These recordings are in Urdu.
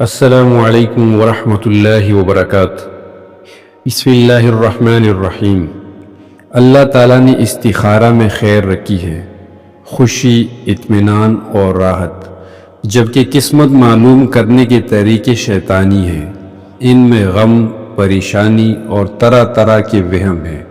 السلام علیکم ورحمۃ اللہ وبرکاتہ۔ بسم اللہ الرحمن الرحیم۔ اللہ تعالیٰ نے استخارہ میں خیر رکھی ہے، خوشی، اطمینان اور راحت، جبکہ قسمت معلوم کرنے کے طریقے شیطانی ہیں۔ ان میں غم، پریشانی اور طرح طرح کے وہم ہیں۔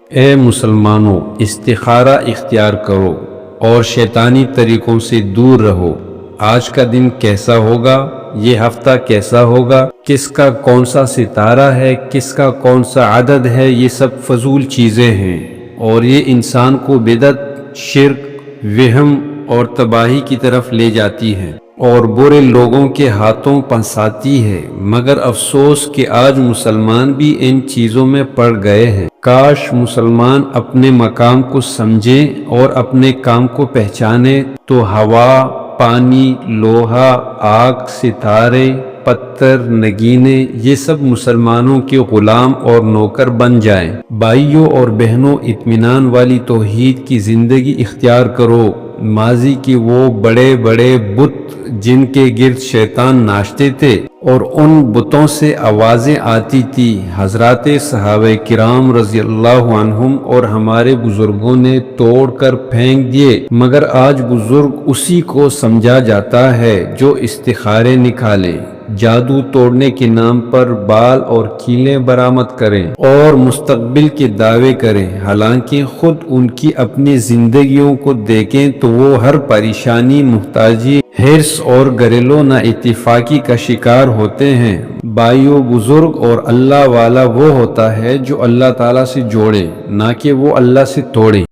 اے مسلمانوں، استخارہ اختیار کرو اور شیطانی طریقوں سے دور رہو۔ آج کا دن کیسا ہوگا، یہ ہفتہ کیسا ہوگا، کس کا کون سا ستارہ ہے، کس کا کون سا عدد ہے، یہ سب فضول چیزیں ہیں اور یہ انسان کو بدعت، شرک، وہم اور تباہی کی طرف لے جاتی ہے اور برے لوگوں کے ہاتھوں پھنساتی ہے۔ مگر افسوس کہ آج مسلمان بھی ان چیزوں میں پڑ گئے ہیں۔ کاش مسلمان اپنے مقام کو سمجھیں اور اپنے کام کو پہچانے تو ہوا، پانی، لوہا، آگ، ستارے، پتھر، نگینے، یہ سب مسلمانوں کے غلام اور نوکر بن جائیں۔ بھائیوں اور بہنوں، اطمینان والی توحید کی زندگی اختیار کرو۔ ماضی کے وہ بڑے بڑے بت جن کے گرد شیطان ناچتے تھے اور ان بتوں سے آوازیں آتی تھی، حضرات صحابہ کرام رضی اللہ عنہم اور ہمارے بزرگوں نے توڑ کر پھینک دیے، مگر آج بزرگ اسی کو سمجھا جاتا ہے جو استخارے نکالے، جادو توڑنے کے نام پر بال اور کیلیں برآمد کریں اور مستقبل کے دعوے کریں، حالانکہ خود ان کی اپنی زندگیوں کو دیکھیں تو وہ ہر پریشانی، محتاجی، حرص اور گھریلو نا اتفاقی کا شکار ہوتے ہیں۔ بھائیو، بزرگ اور اللہ والا وہ ہوتا ہے جو اللہ تعالیٰ سے جوڑے، نہ کہ وہ اللہ سے توڑے۔